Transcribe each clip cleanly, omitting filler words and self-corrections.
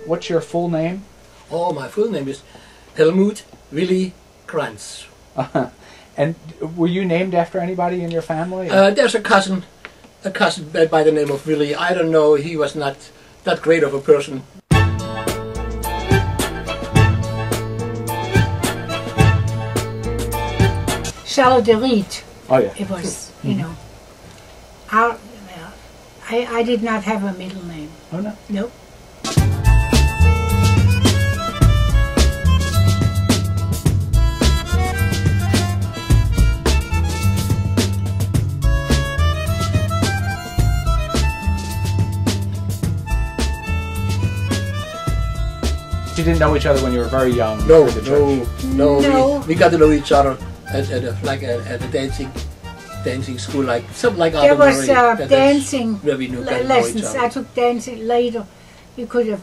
What's your full name? Oh, my full name is Helmut Willy Kranz. And were you named after anybody in your family? There's a cousin by the name of Willy. I don't know, he was not that great of a person. Charlotte de Riet. Oh yeah. It was, you know. I did not have a middle name. Oh no? Nope. You didn't know each other when you were very young? No, No. we got to know each other at a dancing school, like something like There was dancing where we lessons. I took dancing later. You could have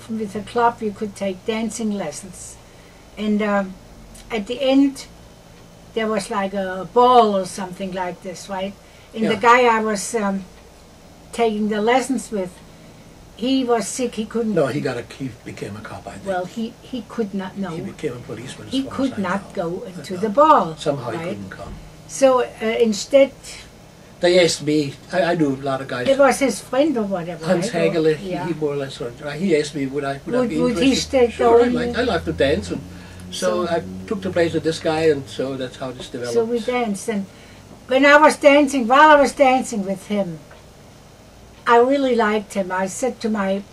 with a club. You could take dancing lessons, and at the end there was like a ball or something like this, right? And the guy I was taking the lessons with, he was sick. He couldn't. No, he became a cop. I think. Well, he could not. No, he became a policeman. He could not go into the ball. Somehow right? he couldn't come. So instead, they asked me. I knew a lot of guys. it was his friend or whatever. Hans right? Hagele, Yeah. he more or less. He asked me would I be Would interested. he stay Sure, going? I like to dance, and so I took the place with this guy, and so that's how this developed. So we danced, and when I was dancing, while I was dancing with him, I really liked him. I said to my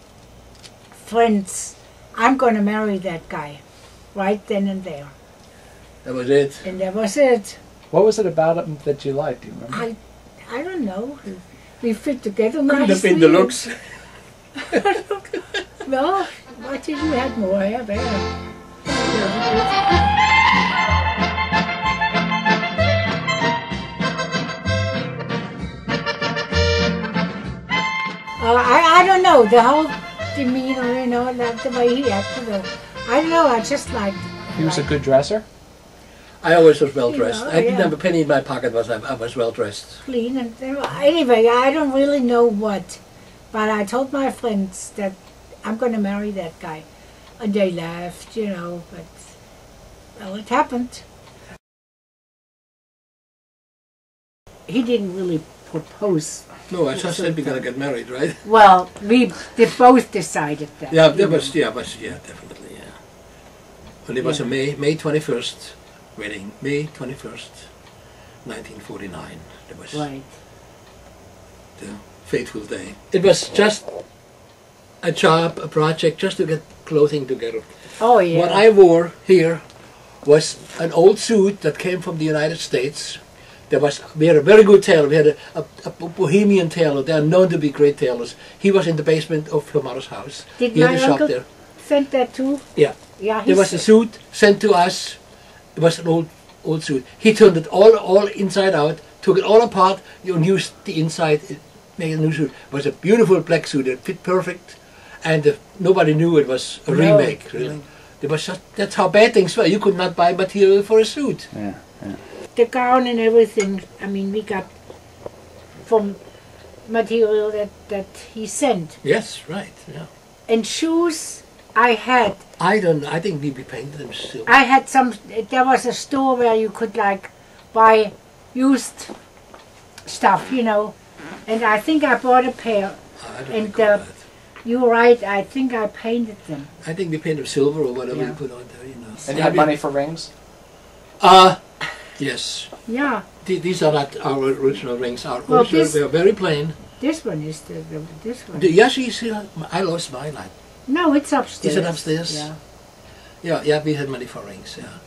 friends, I'm going to marry that guy, right then and there. That was it. And that was it. What was it about him that you liked? Do you remember? I don't know. We fit together Couldn't nicely. have been the looks. Well, what did you had more hair there? I don't know, the whole demeanor, you know, like the way he acted. I don't know, I just liked. He was a good dresser? I always was well dressed. You know, I didn't have a penny in my pocket, but I was well dressed. Clean and anyway, I don't really know what, but I told my friends that I'm going to marry that guy, and they laughed, you know. But well, it happened. He didn't really propose. No, I just said we're gonna get married, right? Well, we both decided that. Yeah, definitely, yeah. And it was a May 21st wedding, May 21st, 1949. That was Right. the fateful day. It was just a job, a project, just to get clothing together. Oh yeah. What I wore here was an old suit that came from the United States. We had a very good tailor. We had a Bohemian tailor. They are known to be great tailors. He was in the basement of her mother's house. Did he had my a shop uncle there. send that too? Yeah. Yeah. There was a suit sent to us. It was an old suit. He turned it all inside out, took it all apart, and used the inside, made a new suit. It was a beautiful black suit. It fit perfect, and nobody knew it was a remake. Really, there was that's how bad things were. You could not buy material for a suit. Yeah. The gown and everything, I mean, we got from material that he sent. Yes, right. Yeah. And shoes, I had. I think we painted them still. I had some. There was a store where you could like buy used stuff, you know. And I think I bought a pair. I don't And recall that. you're right. I think I painted them. I think we painted them silver or whatever Yeah. you put on there, you know. And you had money for rings? Yes. Yeah. These are not our original rings. Our Well, original, this- they are very plain. This one is this one. Yes, you see, I lost mine. No, it's upstairs. Is it upstairs? Yeah. Yeah, we had money for rings, yeah.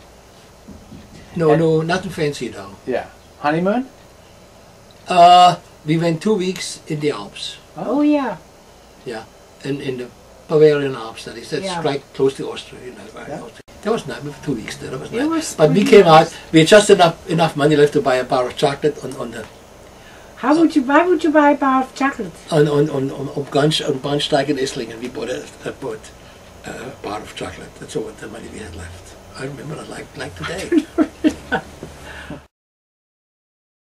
No, nothing fancy though. Yeah. Honeymoon? We went 2 weeks in the Alps. Oh yeah. Yeah, in the Bavarian Alps, that is. That's Yeah. right close to Austria, you know. Right? Yeah. That was nice. We were 2 weeks there. That was It nice. was But we pretty came nice. out. We had just enough money left to buy a bar of chocolate on the Why would you buy a bar of chocolate? on Bahnsteig in Islingen. We bought a bar of chocolate. That's all the money we had left. I remember it like today.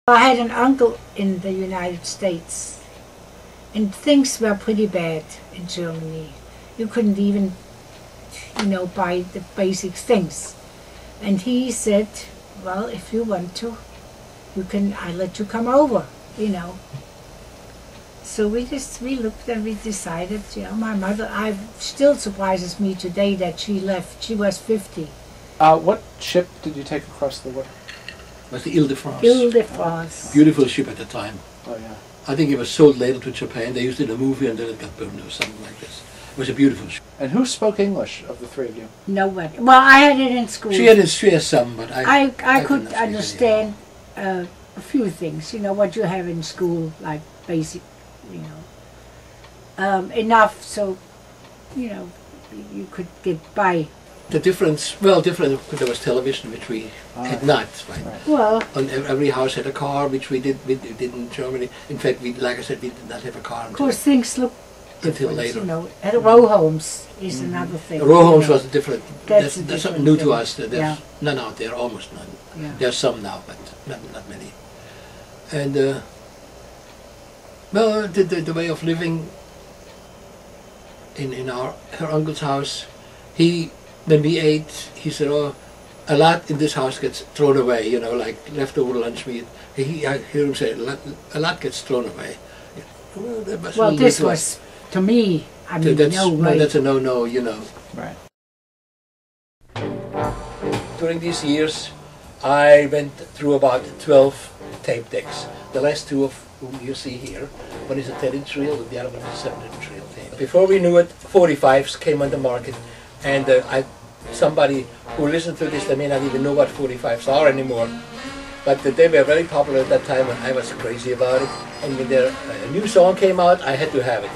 I had an uncle in the United States, and things were pretty bad in Germany. You couldn't even, buy the basic things. And he said, well, if you want to, I'll let you come over, So we looked and we decided, my mother, still surprises me today that she left. She was 50. What ship did you take across the water? It was the Ile-de-France. Ile-de-France. Beautiful ship at the time. Oh yeah. I think it was sold later to Japan. They used it in a movie and then it got burned or something like this. It was a beautiful ship. And who spoke English of the three of you? Nobody. Well, I had it in school. She had some, but I could couldn't understand a few things, what you have in school, like basic, enough so, you could get by. The difference, there was television, which we had not. Right? Well, And every house had a car, which we did in Germany. In fact, like I said, we did not have a car of course, things look until later. At row homes is another thing. The row homes was different. That's That's something new to thing. us. There's none out there, almost none. Yeah. There's some now, but not many. And the way of living in her uncle's house, when we ate, he said, "Oh, a lot in this house gets thrown away. Like leftover lunch meat." I hear him say, "A lot gets thrown away." Well, this was to me. I mean, no way. That's a no. Right. During these years, I went through about 12 tape decks. The last two of whom you see here, one is a 10-inch reel and the other one is a 7-inch reel. Before we knew it, 45s came on the market, and somebody who listened to this, they may not even know what 45s are anymore, but they were very popular at that time, and I was crazy about it. And when a new song came out, I had to have it.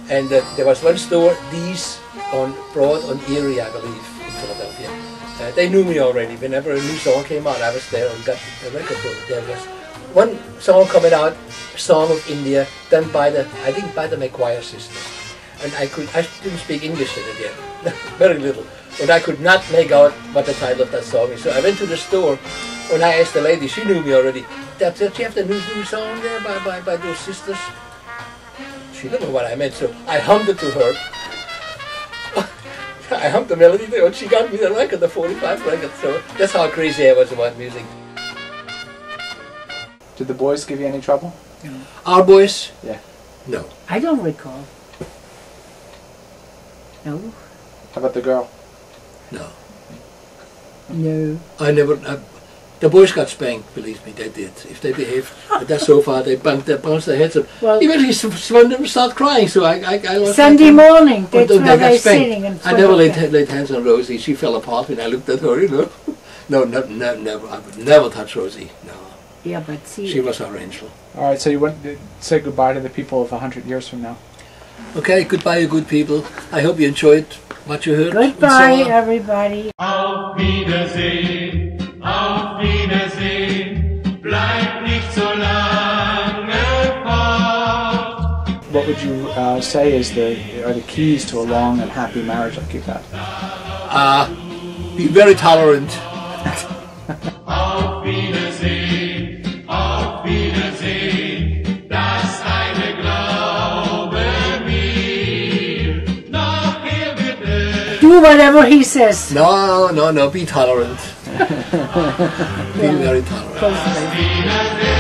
And there was one store, Dee's, on Broad on Erie, I believe, in Philadelphia. They knew me already. Whenever a new song came out, I was there and got the record book. There was one song coming out, Song of India, done by the McGuire sisters. And I didn't speak English then again, very little. But I could not make out what the title of that song is. So I went to the store, and I asked the lady, she knew me already, did you have the new song there by those sisters? She didn't know what I meant, so I hummed it to her. I hummed the melody to her, and she got me the record, the 45 record. So that's how crazy I was about music. Did the boys give you any trouble? Our boys? Yeah. No. I don't recall. No. How about the girl? No. No. I never. The boys got spanked, believe me, they did. If they behaved that so far, they bounced their heads up. Well, eventually, some of them start crying, so I lost Sunday morning, that's they where got they're spanked. sitting. And I never laid hands on Rosie. She fell apart when I looked at her, No, never. I would never touch Rosie, no. Yeah, but see. She was our angel. All right, so you want to say goodbye to the people of 100 years from now. Okay, goodbye, you good people. I hope you enjoyed what you heard. Goodbye, everybody. Auf Wiedersehen, auf Wiedersehen, bleib nicht so lange fort. What would you say are the keys to a long and happy marriage like you've had? Be very tolerant. Auf Wiedersehen, auf Wiedersehen, das eine Glaube mir. Nachher wird es. Do whatever he says. No, be tolerant. Be very tolerant. Close the door. Wiedersehen.